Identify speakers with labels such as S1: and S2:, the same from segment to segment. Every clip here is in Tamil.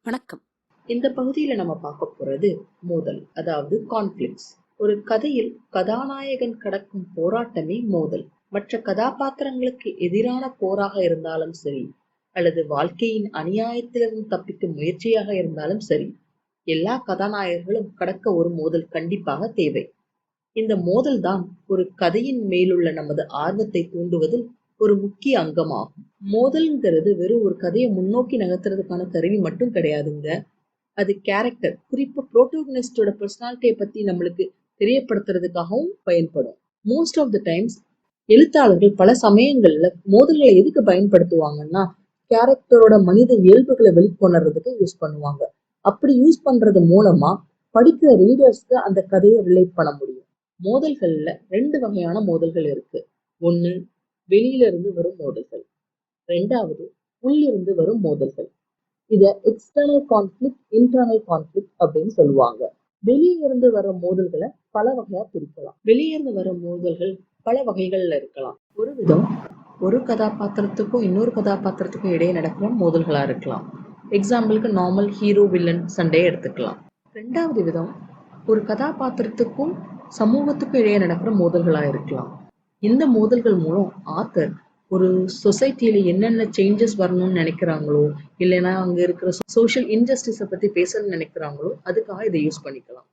S1: வணக்கம். இந்த பகுதியில நம்ம பார்க்க போறது மோதல், அதாவது கான்ஃபிளிக்ட்ஸ். ஒரு கதையில் கதாநாயகன் கடக்கும் போராட்டமே மோதல். மற்ற கதாபாத்திரங்களுக்கு எதிரான போராக இருந்தாலும் சரி, அல்லது வாழ்க்கையின் அநியாயத்திலிருந்து தப்பிக்கும் முயற்சியாக இருந்தாலும் சரி, எல்லா கதாநாயகர்களும் கடக்க ஒரு மோதல் கண்டிப்பாக தேவை. இந்த மோதல் தான் ஒரு கதையின் மேலுள்ள நமது ஆர்வத்தை தூண்டுவதில் ஒரு முக்கிய அங்கமாகும். மோதல்ங்கிறது வெறும் ஒரு கதையை முன்னோக்கி நகர்த்துறதுக்கான கருவி மட்டும் கிடையாதுங்க. அது கேரக்டர், குறிப்பா புரோட்டோகனிஸ்டோட பர்சனாலிட்டியை பத்தி நம்மளுக்கு தெரியப்படுத்துறதுக்காகவும் பயன்படும். மோஸ்ட் ஆஃப் த டைம்ஸ் எழுத்தாளர்கள் பல சமயங்கள்ல மோதல்களை எதுக்கு பயன்படுத்துவாங்கன்னா, கேரக்டரோட மனித இயல்புகளை வெளிக்கொணர்றதுக்கு யூஸ் பண்ணுவாங்க. அப்படி யூஸ் பண்றது மூலமா படிக்கிற ரீடர்ஸ்க்கு அந்த கதையை ரிலேட் பண்ண முடியும். மோதல்கள்ல 2 வகையான மோதல்கள் இருக்கு. ஒண்ணு, வெளியில இருந்து வரும் மோதல்கள். 2வது, உள்ளிருந்து வரும் மோதல்கள். இத எக்ஸ்டர்னல் கான்ஃபிளிக்ட், இன்டர்னல் கான்ஃபிளிக்ட் அப்படின்னு சொல்லுவாங்க. வெளியே இருந்து வர மோதல்களை பல வகையா பிரிக்கலாம். வெளியே இருந்து வர மோதல்கள் பல வகைகள்ல இருக்கலாம். ஒரு விதம், ஒரு கதாபாத்திரத்துக்கும் இன்னொரு கதாபாத்திரத்துக்கும் இடையே நடக்கிற மோதல்களா இருக்கலாம். எக்ஸாம்பிளுக்கு நார்மல் ஹீரோ வில்லன் சண்டையை எடுத்துக்கலாம். 2வது விதம், ஒரு கதாபாத்திரத்துக்கும் சமூகத்துக்கும் இடையே நடக்கிற மோதல்களா இருக்கலாம். இந்த மோதல்கள் மூலம் ஆத்தர் ஒரு சொசைட்டில என்னென்ன சேஞ்சஸ் வரணும்னு நினைக்கிறாங்களோ, இல்லைன்னா அங்க இருக்கிற சோஷியல் இன்ஜஸ்டிஸை பத்தி பேசணும்னு நினைக்கிறாங்களோ, அதுக்காக இதை யூஸ் பண்ணிக்கலாம்.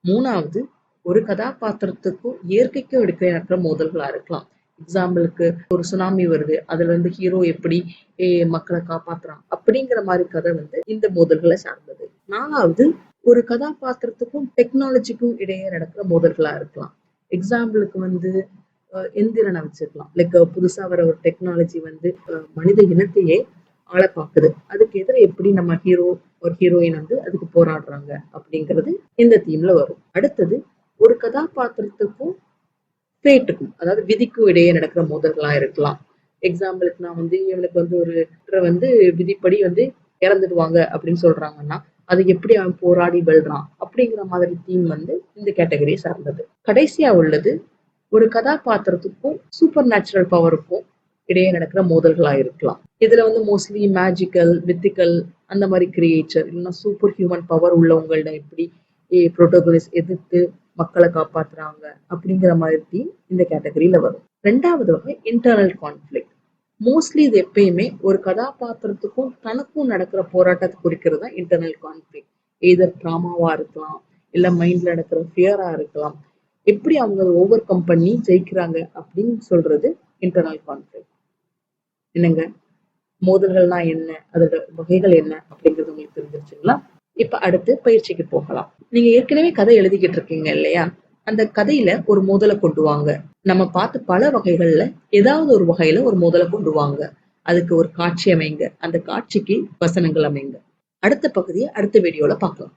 S1: 3வது, ஒரு கதாபாத்திரத்துக்கும் இயற்கைக்கும் இடையே நடக்கிற மோதல்களா இருக்கலாம். எக்ஸாம்பிளுக்கு ஒரு சுனாமி வருது, அதுல இருந்து ஹீரோ எப்படி மக்களை காப்பாத்துறான் அப்படிங்கிற மாதிரி கதை இந்த மோதல்களை சார்ந்தது. 4வது, ஒரு கதாபாத்திரத்துக்கும் டெக்னாலஜிக்கும் இடையே நடக்கிற மோதல்களா இருக்கலாம். எக்ஸாம்பிளுக்கு எந்திரனை வச்சுக்கலாம். லைக் புதுசா வர ஒரு டெக்னாலஜி மனித இனத்தையே ஆள பாக்குது. அதுக்கு எதிர எப்படி நம்ம ஹீரோ ஒரு ஹீரோயின் அதுக்கு போராடுறாங்க அப்படிங்கிறது இந்த தீம்ல வரும். அடுத்தது, ஒரு கதாபாத்திரத்துக்கும் ஃபேட்டுக்கும், அதாவது விதிக்கும் இடையே நடக்கிற மோதல்களா இருக்கலாம். எக்ஸாம்பிளுக்கு நான் இவனுக்கு ஒரு விதிப்படி இறந்துடுவாங்க அப்படின்னு சொல்றாங்கன்னா, அது எப்படி அவன் போராடி வெல்றான் அப்படிங்கிற மாதிரி தீம் இந்த கேட்டகரியை சார்ந்தது. கடைசியா உள்ளது, ஒரு கதாபாத்திரத்துக்கும் சூப்பர் நேச்சுரல் பவருக்கும் இடையே நடக்கிற மோதல்களா இருக்கலாம். இதுல மோஸ்ட்லி மேஜிக்கல், மித்திக்கல் அந்த மாதிரி கிரியேச்சர், இல்லைன்னா சூப்பர் ஹியூமன் பவர் உள்ளவங்கள எப்படி புரோட்டோகனிஸ்ட் எதிர்த்து மக்களை காப்பாத்துறாங்க அப்படிங்கிற மாதிரி தீம் இந்த கேட்டகரியில வரும். 2வது வகை இன்டர்னல் கான்ஃபிளிக்ட். மோஸ்ட்லி இது எப்பயுமே ஒரு கதாபாத்திரத்துக்கும் தனக்கும் நடக்கிற போராட்டத்தை குறிக்கிறது தான் இன்டர்னல் கான்ஃபிளிக்ட். எய்தர் ட்ராமாவா இருக்கலாம், இல்ல மைண்ட்ல நடக்கிற ஃபியரா இருக்கலாம். எப்படி அவங்க ஓவர் கம் பண்ணி ஜெயிக்கிறாங்க அப்படின்னு சொல்றது இன்டர்னல் கான்ஃபிளிக்ட். என்னங்க, மோதல்கள்னா என்ன, அதோட வகைகள் என்ன அப்படிங்கிறது உங்களுக்கு தெரிஞ்சிருச்சுங்களா? இப்ப அடுத்து பயிற்சிக்கு போகலாம். நீங்க ஏற்கனவே கதை எழுதிக்கிட்டு இருக்கீங்க இல்லையா? அந்த கதையில ஒரு மோதலை கொண்டு வாங்க. நம்ம பார்த்து பல வகைகள்ல ஏதாவது ஒரு வகையில ஒரு மோதலை கொண்டு வாங்க. அதுக்கு ஒரு காட்சி அமைங்க. அந்த காட்சிக்கு வசனங்கள் அமைங்க. அடுத்த பகுதியை அடுத்த வீடியோல பார்க்கலாம்.